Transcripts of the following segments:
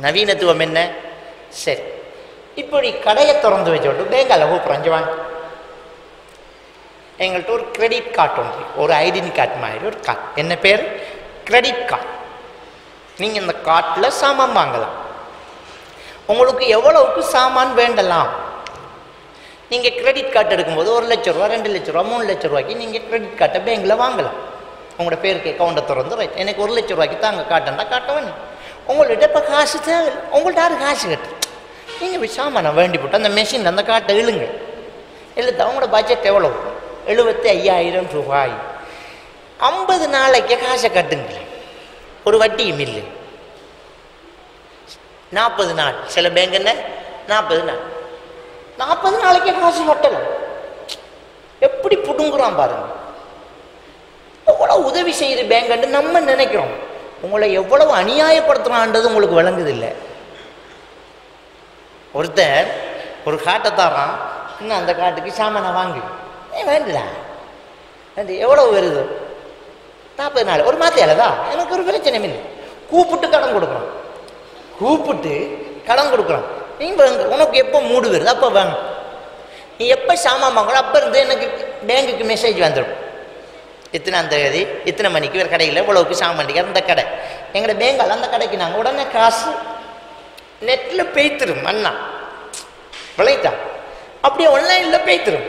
நவீனத்துவம் என்ன? சரி, இப்படி கடையை திறந்து வச்சோட்டு பேங்கால கூப்பிட்றோம் வாங்க. எங்கள்கிட்ட ஒரு கிரெடிட் கார்டு ஒன்று, ஒரு ஐடென்டி கார்டு மாதிரி ஒரு கார்டு. என்ன பேர்? Credit card. நீங்கள் இந்த கார்டில் சாமான் வாங்கலாம். உங்களுக்கு எவ்வளவுக்கு சாமான் வேண்டலாம். நீங்கள் கிரெடிட் கார்டு எடுக்கும்போது 1 லட்ச ரூபா, 2 லட்ச ரூபா, 3 லட்ச ரூபாய்க்கு நீங்கள் கிரெடிட் கார்டை பேங்கில் வாங்கலாம். உங்களோட பேருக்கு அக்கௌண்ட்டை திறந்து ரைட், எனக்கு 1 லட்ச ரூபாய்க்கு தாங்க காட்டுன்னா காட்ட வேணும். உங்கள்கிட்ட இப்போ காசு தேவை, உங்கள்கிட்ட யாரு காசு கட்டு, நீங்கள் போய் சாமானை வேண்டி போட்டு அந்த மெஷினில் அந்த காட்டை இழுங்க. இழுத்து அவங்களோட பட்ஜெட் எவ்வளோ? 75,000 ரூபாய். 50 நாளைக்கு காசை கட்டுங்களேன், ஒரு வட்டியும் இல்லை. 40 நாள், சில பேங்க் என்ன 40 நாள், 40 நாளைக்கு காசு கட்டலாம். எப்படி புடுங்குறான் பாருங்க. எவ்வளவு உதவி செய்யுது பேங்க் நம்ம நினைக்கிறோம். உங்களை எவ்வளவு அநியாயப்படுத்துறான்றது உங்களுக்கு விளங்குது இல்லை. ஒருத்தர் ஒரு காட்டை தாரான், இன்னும் அந்த காட்டுக்கு சாமானை வாங்கி வேண்டுதா எவ்வளவு வருது? 40 நாள், ஒரு மாத்தியாலதான் எனக்கு ஒரு பிரச்சனை இல்லை. கூப்பிட்டு கடன் கொடுக்குறோம், கூப்பிட்டு கடன் கொடுக்குறோம். நீ உனக்கு எப்போ மூடு வருது அப்போ வாங்க, நீ எப்போ சாமான் வாங்கணும் அப்போ இருந்து எனக்கு பேங்குக்கு மெசேஜ் வந்துடும். இத்தனாம் தேதி இத்தனை மணிக்கு ஒரு கடையில் இவ்வளவுக்கு சாமான் அந்த கடை எங்களோட பேங்கால் அந்த கடைக்கு நாங்கள் உடனே காசு நெட்டில் பேய்த்திரும். அண்ணா விளைத்தா அப்படியே ஆன்லைனில் பேய்த்திரும்.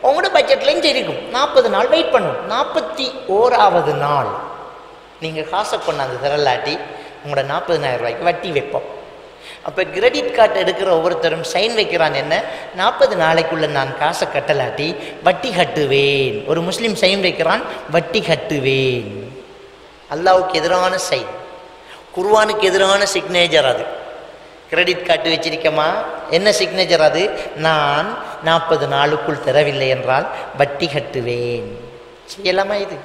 உங்களோட பட்ஜெட்லையும் இருக்கும். 40 நாள் வெயிட் பண்ணும். 41வது நாள் நீங்கள் காசை கொண்டாந்து தரலாட்டி உங்களோட 40,000 ரூபாய்க்கு வட்டி வைப்போம். அப்போ கிரெடிட் கார்டு எடுக்கிற ஒவ்வொருத்தரும் சைன் வைக்கிறான். என்ன? 40 நாளைக்குள்ள நான் காசை கட்டலாட்டி வட்டி கட்டுவேன். ஒரு முஸ்லீம் சைன் வைக்கிறான், வட்டி கட்டுவேன். அல்லாவுக்கு எதிரான சைன், குர்ஆனுக்கு எதிரான சிக்னேச்சர் அது. கிரெடிட் கார்டு வச்சிருக்கமா, என்ன சிக்னேச்சர் அது? நான் 40 நாளுக்குள் தரவில்லை என்றால் வட்டி கட்டுவேன். செய்யலாமா இது?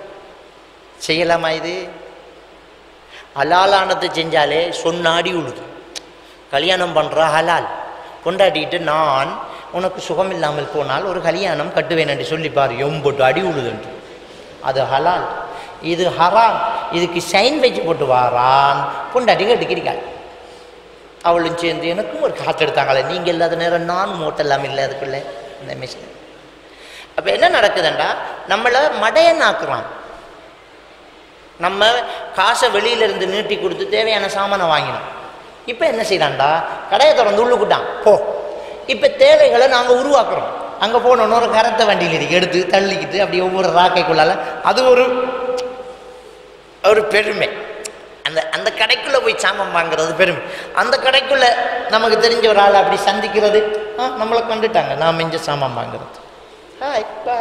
செய்யலாமா இது? ஹலாலானது செஞ்சாலே சொன்னாடி உழுது. கல்யாணம் பண்ணுற ஹலால் கொண்டாடிட்டு நான் உனக்கு சுகம் இல்லாமல் போனால் ஒரு கல்யாணம் கட்டுவேன் என்று சொல்லிப்பார், எம்போட்டு அடி உழுதுன்று. அது ஹலால், இது ஹராம். இதுக்கு சைன் வச்சு போட்டு வாரான், கொண்டாடி கட்டிக்கிறாள். அவளும் சேர்ந்து எனக்கும் ஒரு காற்று எடுத்தாங்களே, நீங்கள் இல்லாத நேரம் நான் மூட்டெல்லாம் இல்லை அதுக்குள்ளே இந்த மிஷின். அப்போ என்ன நடக்குதுண்டா, நம்மளை மடையனாக்குறான். நம்ம காசை வெளியிலேருந்து நீட்டி கொடுத்து தேவையான சாமானை வாங்கினோம். இப்போ என்ன செய்யலாம்டா, கடையை திறந்து உள்ளுக்கிட்டான் போ. இப்போ தேவைகளை நாங்கள் உருவாக்குறோம். அங்கே போனோன்னு ஒரு கரத்தை வண்டியில் எடுத்து தள்ளிக்கிட்டு அப்படி ஒவ்வொரு ராக்கைக்குள்ளால அது ஒரு பெருமை. அந்த கடைக்குள்ளே போய் சாமான் வாங்குறது பெருமை. அந்த கடைக்குள்ளே நமக்கு தெரிஞ்ச ஒரு ஆள் அப்படி சந்திக்கிறது, நம்மளை கண்டுட்டாங்க, நாம் இங்கே சாமான் வாங்குறது. இப்போ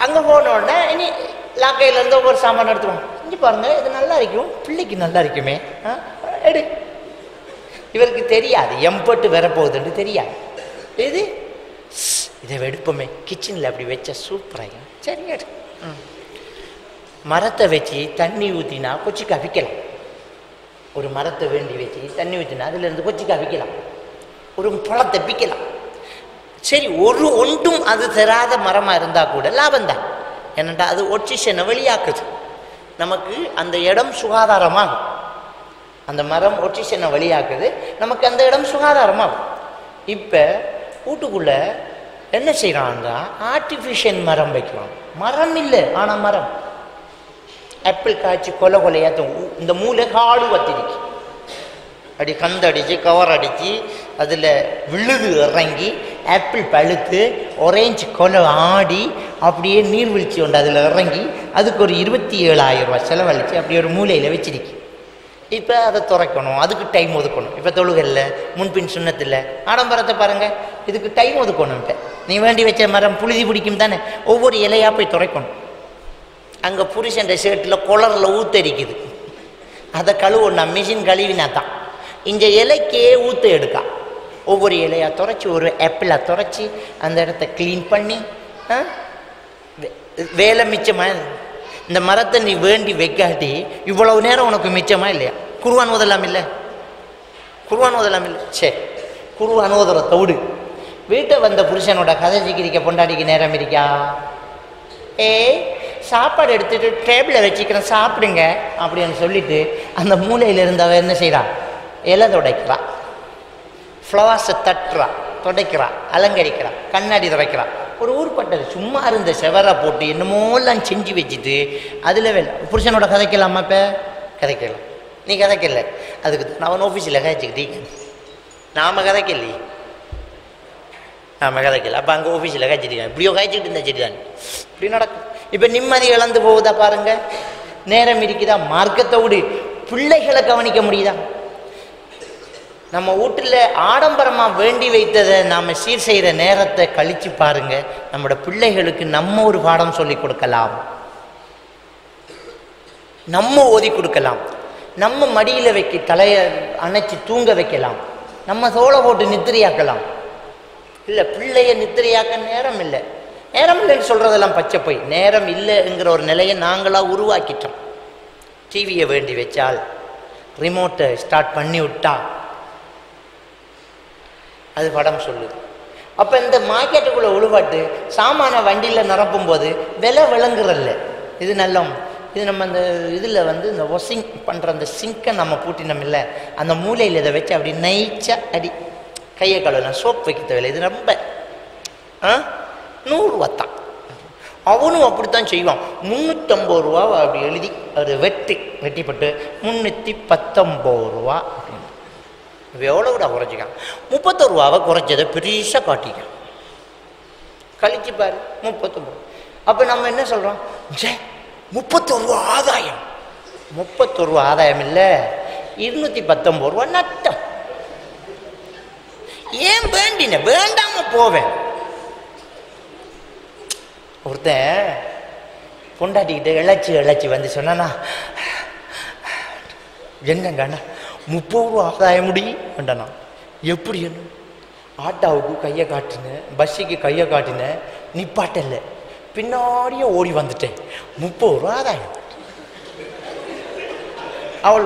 அங்கே போனோடனே இனி லாக்கையிலேருந்து ஒவ்வொரு சாமான் எடுத்துருவோம். இங்கே பாருங்க, இது நல்லா இருக்கும், பிள்ளைக்கு நல்லா இருக்குமே, எடு. இவருக்கு தெரியாது எம்பட்டு வரப்போகுதுன்னு தெரியாது. இதை எடுப்போமே கிச்சனில் அப்படி வச்ச சூப்பராக, சரி எடு. மரத்தை வச்சு தண்ணி ஊற்றினா கொச்சிக்காய் விற்கலாம். ஒரு மரத்தை வேண்டி வச்சு தண்ணி ஊற்றினா அதுலேருந்து கொச்சிக்காய் விற்கலாம், ஒரு பழத்தை விற்கலாம். சரி, ஒன்றும் அது தராத மரமாக இருந்தால் கூட லாபம்தான். என்னண்டா அது ஆக்சிஜனை வெளியாக்குது, நமக்கு அந்த இடம் சுகாதாரமாகும். அந்த மரம் ஆக்சிஜனை வெளியாக்குது, நமக்கு அந்த இடம் சுகாதாரமாகும். இப்போ வீட்டுக்குள்ளே என்ன செய்கிறான்னா ஆர்டிஃபிஷியல் மரம் வைக்கலாம். மரம் இல்லை, ஆனால் மரம். ஆப்பிள் காய்ச்சி கொலையாக இந்த மூளை காடு வத்திருக்கு, அப்படி கந்தடிச்சு கவர் அடித்து அதில் விழுது இறங்கி ஆப்பிள் பழுத்து ஒரேஞ்சு கொலை ஆடி அப்படியே நீர்வீழ்ச்சி உண்டு அதில் இறங்கி அதுக்கு ஒரு 27,000 ரூபா செலவழித்து அப்படி ஒரு மூலையில் வச்சிருக்கு. இப்போ அதை துறைக்கணும், அதுக்கு டைம் ஒதுக்கணும். இப்போ தொழுகல்ல முன்பின் சுண்ணத்தில் ஆடம்பரத்தை பாருங்கள், இதுக்கு டைம் ஒதுக்கணும். இப்போ நீ வேண்டி வச்ச மரம் புழுதி பிடிக்கும் தானே, ஒவ்வொரு இலையாக போய் துறைக்கணும். அங்கே புருஷன் ஷர்ட்டில் குளரில் ஊத்தரிக்குது, அதை கழுவணும். நான் மிஷின் கழுவினா தான் இந்த இலைக்கே ஊற்ற எடுக்கா. ஒவ்வொரு இலையாக துறைச்சி ஒரு ஆப்பிளாக துறைச்சி அந்த இடத்த க்ளீன் பண்ணி வேலை மிச்சமாக. இந்த மரத்தை நீ வேண்டி வைக்காட்டி இவ்வளவு நேரம் உனக்கு மிச்சமா இல்லையா? குர்ஆன் ஓதலாம் இல்லை? குர்ஆன் ஓதலாம் இல்லை? சரி, குர்ஆன் ஓதுறத விடு. வீட்டை வந்த புருஷனோட கதை சிக்கிரிக்க பொண்டாடிக்கு நேரம் இருக்கா? சாப்பாடு எடுத்துகிட்டு டேபிளை வச்சுக்கிறேன் சாப்பிடுங்க அப்படின்னு சொல்லிட்டு அந்த மூலையில் இருந்தவ என்ன செய்கிறா, இலை துடைக்கிறா, ஃப்ளவர்ஸை தட்டுறா, துடைக்கிறா, அலங்கரிக்கிறா, கண்ணாடி துடைக்கிறா. ஒரு ஊர்பட்டது சும்மா இருந்த செவரை போட்டு என்னமோலாம் செஞ்சு வச்சுட்டு அதில் வேலை. புருஷனோட கதைக்கலாமா? இப்போ கதைக்கலாம். நீ கதைக்கல, அதுக்கு நான் அவன் ஆஃபீஸில் கதைச்சிக்கிட்டீங்க, நாம் கதைக்கலையே, நாம் கதைக்கல. அப்போ அங்கே ஆஃபீஸில் காய்ச்சிட்டு இப்படியோ காய்ச்சிக்கிட்டு இருந்தா சரி தான் இப்படி நடக்கும். இப்போ நிம்மதி இழந்து போகுதா பாருங்க. நேரம் இருக்குதா? மார்க்கத்தோடு பிள்ளைகளை கவனிக்க முடியுதா? நம்ம வீட்டில் ஆடம்பரமாக வேண்டி வைத்ததை நாம் சீர் செய்கிற நேரத்தை கழித்து பாருங்க. நம்மளோட பிள்ளைகளுக்கு நம்ம ஒரு பாடம் சொல்லி கொடுக்கலாம், நம்ம ஓதி கொடுக்கலாம், நம்ம மடியில் வைக்க தலையை அணைச்சி தூங்க வைக்கலாம், நம்ம தோளை போட்டு நித்திரையாக்கலாம். இல்லை, பிள்ளைய நித்திரையாக்க நேரம் இல்லை. நேரம் இல்லைன்னு சொல்கிறதெல்லாம் பச்சை போய். நேரம் இல்லைங்கிற ஒரு நிலையை நாங்களாக உருவாக்கிட்டோம். டிவியை வேண்டி வச்சால், ரிமோட்டை ஸ்டார்ட் பண்ணி விட்டா அது படம் சொல்லுது. அப்போ இந்த மார்க்கெட்டுக்குள்ளே உழுவாட்டு சாமான வண்டியில் நிரப்பும் போது விலை விளங்குறல்ல. இது நல்ல இது நம்ம அந்த இதில் வந்து இந்த வாஷிங் பண்ணுற அந்த சிங்கை நம்ம பூட்டினோம் இல்லை, அந்த மூலையில் இதை வச்சு அப்படி நைச்சா அடி கையை கழுவலாம், சோப் வைக்க தேவையில்லை. இது ரொம்ப 100 ரூபா தான். அவனும் அப்படித்தான் செய்வான். 350 ரூபா அப்படி எழுதி அது வெட்டிப்பட்டு 319 ரூபா அப்படின்னு. எவ்வளோ கூட குறைச்சிக்கான். 31 ரூபாவை குறைச்சதை பெருசாக காட்டிக்கான். கழிச்சு பாரு 39. அப்போ நம்ம என்ன சொல்கிறோம்? 31 ரூபா ஆதாயம். 31 ரூபா ஆதாயம் இல்லை, 219 ரூபா நட்டம். ஏன் வேண்டின வேண்டாம போவேன். ஒருத்தன் பொண்டாட்டிக்கிட்ட இழைச்சி வந்து சொன்னா, என்னங்கண்ணா 30 ரூபா ஆதாயம் முடியும்ண்டண்ணா. எப்படி என்ன? ஆட்டோவுக்கு கையை காட்டினேன், பஸ்ஸுக்கு கையை காட்டினேன், நிப்பாட்டல, பின்னாடியே ஓடி வந்துட்டேன், 30 ரூபா ஆதாயம்.